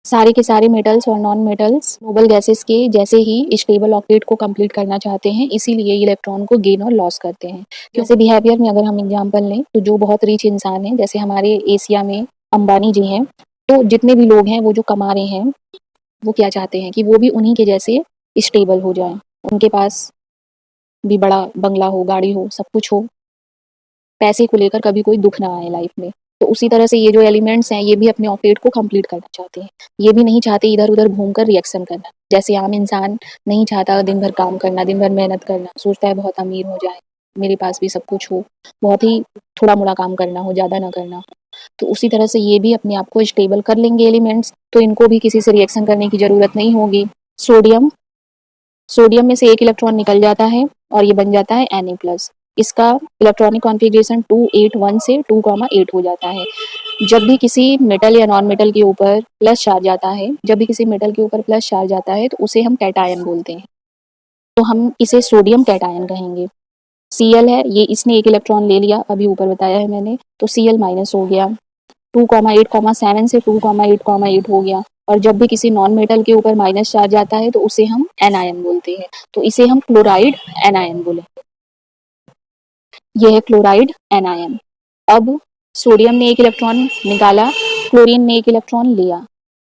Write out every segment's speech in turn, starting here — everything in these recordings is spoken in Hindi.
सारे के सारे मेटल्स और नॉन मेटल्स नोबल गैसेस के जैसे ही स्टेबल ऑक्टेट को कंप्लीट करना चाहते हैं, इसीलिए इलेक्ट्रॉन को गेन और लॉस करते हैं। जैसे बिहेवियर में अगर हम एग्जांपल लें तो जो बहुत रिच इंसान हैं, जैसे हमारे एशिया में अंबानी जी हैं, तो जितने भी लोग हैं वो जो कमा रहे हैं वो क्या चाहते हैं कि वो भी उन्हीं के जैसे स्टेबल हो जाएं, उनके पास भी बड़ा बंगला हो, गाड़ी हो, सब कुछ हो, पैसे को लेकर कभी कोई दुख ना आए लाइफ में। तो उसी तरह से ये जो एलिमेंट्स हैं ये भी अपने ऑक्टेट को कंप्लीट करना चाहते हैं। ये भी नहीं चाहते इधर उधर घूमकर रिएक्शन करना। जैसे आम इंसान नहीं चाहता दिन भर काम करना, दिन भर मेहनत करना, सोचता है बहुत अमीर हो जाए, मेरे पास भी सब कुछ हो, बहुत ही थोड़ा मोड़ा काम करना हो, ज़्यादा ना करना हो। तो उसी तरह से ये भी अपने आप को स्टेबल कर लेंगे एलिमेंट्स, तो इनको भी किसी से रिएक्शन करने की ज़रूरत नहीं होगी। सोडियम सोडियम में से एक इलेक्ट्रॉन निकल जाता है और ये बन जाता है Na+। इसका इलेक्ट्रॉनिक कॉन्फ़िगरेशन 281 से 2,8 हो जाता है। जब भी किसी मेटल या नॉन मेटल के ऊपर प्लस चार्ज आता है, तो उसे हम कैटायन बोलते हैं। तो हम इसे सोडियम कैटायन कहेंगे। Cl है, ये इसने एक इलेक्ट्रॉन ले लिया, अभी ऊपर बताया है मैंने, तो Cl- हो गया। 2,8,7 से 2,8,8 हो गया। और जब भी किसी नॉन मेटल के ऊपर माइनस चार्ज आता है तो उसे हम एनायन बोलते हैं, तो इसे हम क्लोराइड एनायन बोलेंगे। यह है क्लोराइड एनायन। अब सोडियम ने एक इलेक्ट्रॉन निकाला, क्लोरीन ने एक इलेक्ट्रॉन लिया,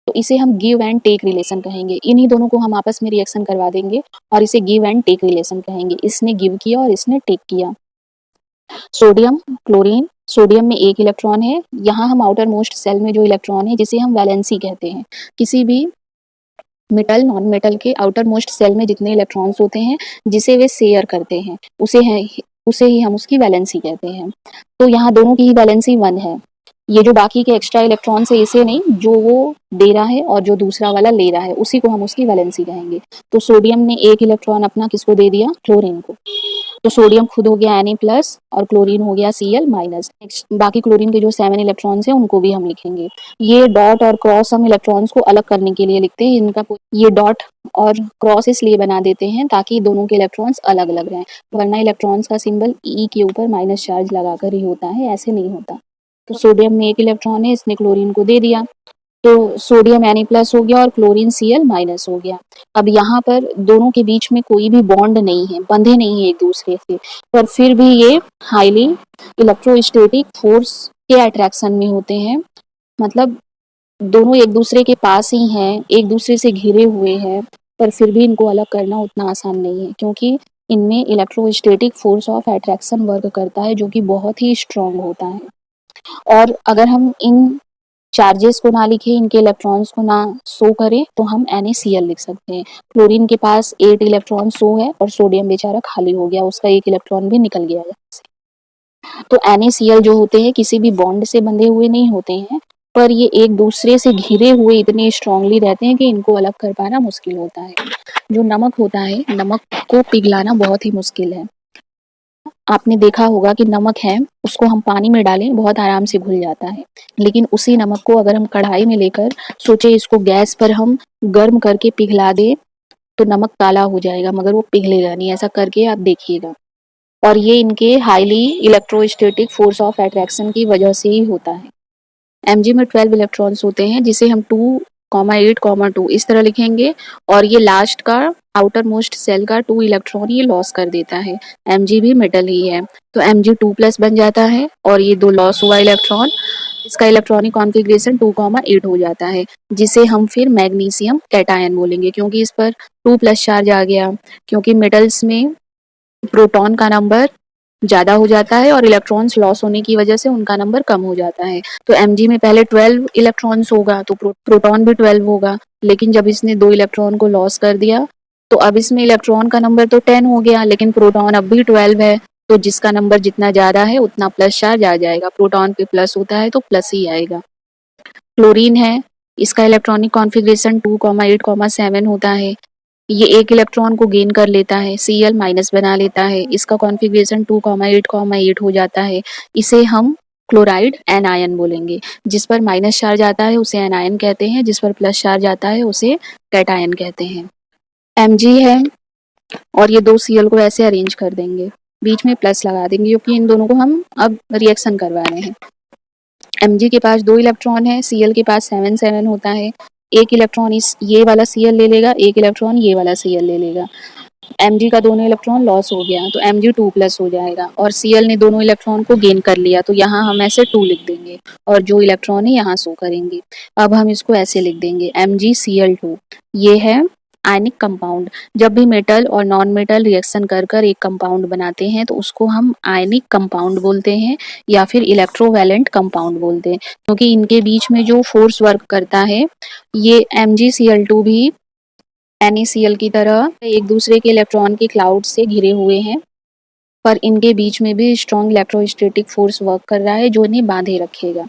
तो इसे हम गिव एंड टेक रिलेशन कहेंगे। इन्हीं दोनों को हम आपस में रिएक्शन करवा देंगे और इसे गिव एंड टेक रिलेशन कहेंगे। इसने गिव किया और इसने टेक किया। सोडियम क्लोरीन, सोडियम में एक इलेक्ट्रॉन है, यहाँ हम आउटर मोस्ट सेल में जो इलेक्ट्रॉन है जिसे हम वैलेंसी कहते हैं। किसी भी मेटल नॉन मेटल के आउटर मोस्ट सेल में जितने इलेक्ट्रॉन्स होते हैं जिसे वे शेयर करते हैं उसे ही हम उसकी वैलेंसी कहते हैं। तो यहाँ दोनों की ही वैलेंसी 1 है। ये जो बाकी के एक्स्ट्रा इलेक्ट्रॉन्स है इसे नहीं, जो वो दे रहा है और जो दूसरा वाला ले रहा है उसी को हम उसकी वैलेंसी कहेंगे। तो सोडियम ने एक इलेक्ट्रॉन अपना किसको दे दिया, क्लोरीन को। तो सोडियम खुद हो गया Na+ और क्लोरीन हो गया Cl-। बाकी क्लोरीन के जो 7 इलेक्ट्रॉन्स हैं उनको भी हम लिखेंगे। ये डॉट और क्रॉस हम इलेक्ट्रॉन्स को अलग करने के लिए लिखते हैं। ये डॉट और क्रॉस इसलिए बना देते हैं ताकि दोनों के इलेक्ट्रॉन्स अलग अलग रहें, वरना इलेक्ट्रॉन्स का सिंबल E के ऊपर माइनस चार्ज लगाकर ही होता है, ऐसे नहीं होता। तो सोडियम में एक इलेक्ट्रॉन है, इसने क्लोरीन को दे दिया, तो सोडियम Na+ हो गया और क्लोरीन Cl- हो गया। अब यहाँ पर दोनों के बीच में कोई भी बॉन्ड नहीं है, बंधे नहीं है एक दूसरे से, पर फिर भी ये हाईली इलेक्ट्रोस्टैटिक फोर्स के अट्रैक्शन में होते हैं। मतलब दोनों एक दूसरे के पास ही हैं, एक दूसरे से घिरे हुए हैं, पर फिर भी इनको अलग करना उतना आसान नहीं है, क्योंकि इनमें electrostatic force of attraction work करता है जो कि बहुत ही स्ट्रांग होता है। और अगर हम इन चार्जेस को ना लिखे, इनके इलेक्ट्रॉन्स को ना शो करें, तो हम NaCl लिख सकते हैं। क्लोरीन के पास 8 इलेक्ट्रॉन शो है और सोडियम बेचारा खाली हो गया, उसका एक इलेक्ट्रॉन भी निकल गया यहाँ से। तो NaCl जो होते हैं किसी भी बॉन्ड से बंधे हुए नहीं होते हैं, पर ये एक दूसरे से घिरे हुए इतने स्ट्रांगली रहते हैं कि इनको अलग कर पाना मुश्किल होता है। जो नमक होता है, नमक को पिघलाना बहुत ही मुश्किल है। आपने देखा होगा कि नमक है, उसको हम पानी में डालें बहुत आराम से घुल जाता है, लेकिन उसी नमक को अगर हम कढ़ाई में लेकर सोचे इसको गैस पर हम गर्म करके पिघला दें तो नमक काला हो जाएगा, मगर वो पिघलेगा नहीं। ऐसा करके आप देखिएगा। और ये इनके highly electrostatic force of attraction की वजह से ही होता है। Mg में 12 इलेक्ट्रॉन्स होते हैं जिसे हम 2,8,2 इस तरह लिखेंगे, और ये लास्ट का आउटर मोस्ट सेल का 2 इलेक्ट्रॉन ये लॉस कर देता है। Mg भी मेटल ही है, तो Mg2+ बन जाता है और ये 2 लॉस हुआ इलेक्ट्रॉन, इसका इलेक्ट्रॉनिक कॉन्फ़िगरेशन 2,8 हो जाता है, जिसे हम फिर मैग्नीशियम कैटायन बोलेंगे, क्योंकि इस पर 2+ चार्ज आ गया। क्योंकि मेटल्स में प्रोटॉन का नंबर ज़्यादा हो जाता है और इलेक्ट्रॉन्स लॉस होने की वजह से उनका नंबर कम हो जाता है। तो Mg में पहले 12 इलेक्ट्रॉन्स होगा तो प्रोटॉन भी 12 होगा, लेकिन जब इसने 2 इलेक्ट्रॉन को लॉस कर दिया तो अब इसमें इलेक्ट्रॉन का नंबर तो 10 हो गया, लेकिन प्रोटॉन अब भी 12 है, तो जिसका नंबर जितना ज़्यादा है उतना प्लस चार्ज आ जाएगा। प्रोटॉन पे प्लस होता है तो प्लस ही आएगा। क्लोरीन है, इसका इलेक्ट्रॉनिक कॉन्फ़िगरेशन 2,8,7 होता है। ये एक इलेक्ट्रॉन को गेन कर लेता है, Cl- बना लेता है, इसका कॉन्फ़िगरेशन 2,8,8 हो जाता है। इसे हम क्लोराइड एनायन बोलेंगे। जिस पर माइनस चार्ज आता है उसे एनायन कहते हैं, जिस पर प्लस चार्ज आता है उसे कैटायन कहते हैं। Mg है और ये 2 Cl को ऐसे अरेंज कर देंगे, बीच में प्लस लगा देंगे क्योंकि इन दोनों को हम अब रिएक्शन करवा रहे हैं। Mg के पास 2 इलेक्ट्रॉन है, Cl के पास 7 होता है, एक इलेक्ट्रॉन इस ये वाला Cl ले लेगा, एक इलेक्ट्रॉन ये वाला Cl ले लेगा। Mg का दोनों इलेक्ट्रॉन लॉस हो गया तो Mg2+ हो जाएगा और Cl ने दोनों इलेक्ट्रॉन को गेन कर लिया तो यहाँ हम ऐसे 2 लिख देंगे और जो इलेक्ट्रॉन है यहाँ शो करेंगे। अब हम इसको ऐसे लिख देंगे MgCl2। ये है आयनिक कंपाउंड। जब भी मेटल और नॉन मेटल रिएक्शन कर कर एक कंपाउंड बनाते हैं तो उसको हम आयनिक कंपाउंड बोलते हैं या फिर इलेक्ट्रोवैलेंट कंपाउंड बोलते हैं, क्योंकि इनके बीच में जो फोर्स वर्क करता है ये MgCl2 भी NaCl की तरह एक दूसरे के इलेक्ट्रॉन के क्लाउड से घिरे हुए हैं, पर इनके बीच में भी स्ट्रॉन्ग इलेक्ट्रोस्टैटिक फोर्स वर्क कर रहा है जो इन्हें बांधे रखेगा।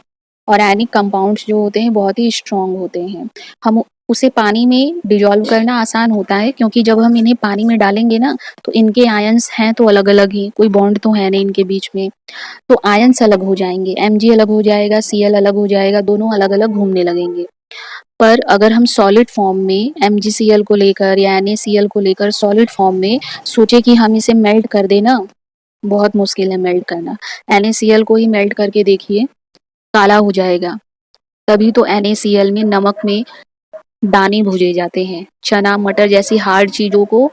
और आयनिक कंपाउंड्स जो होते हैं बहुत ही स्ट्रॉन्ग होते हैं। हम उसे पानी में डिजॉल्व करना आसान होता है क्योंकि जब हम इन्हें पानी में डालेंगे ना तो इनके आयंस हैं तो अलग अलग ही, कोई बॉन्ड तो है नहीं इनके बीच में, तो आयंस अलग हो जाएंगे, Mg अलग हो जाएगा, Cl अलग हो जाएगा, दोनों अलग अलग घूमने लगेंगे। पर अगर हम सॉलिड फॉर्म में MgCl को लेकर या NaCl को लेकर सॉलिड फॉर्म में सोचे कि हम इसे मेल्ट कर दें ना, बहुत मुश्किल है मेल्ट करना। NaCl को ही मेल्ट करके देखिए, काला हो जाएगा। तभी तो NaCl में नमक में दाने भूजे जाते हैं। चना मटर जैसी हार्ड चीज़ों को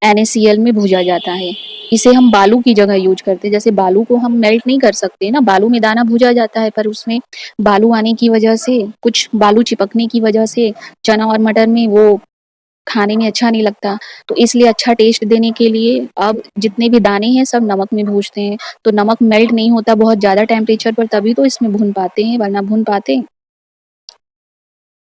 NaCl में भूजा जाता है। इसे हम बालू की जगह यूज करते हैं। जैसे बालू को हम मेल्ट नहीं कर सकते ना, बालू में दाना भूजा जाता है पर उसमें बालू आने की वजह से, कुछ बालू चिपकने की वजह से चना और मटर में वो खाने में अच्छा नहीं लगता, तो इसलिए अच्छा टेस्ट देने के लिए अब जितने भी दाने हैं सब नमक में भूजते हैं। तो नमक मेल्ट नहीं होता बहुत ज़्यादा टेम्परेचर पर, तभी तो इसमें भून पाते हैं, वरना भून पाते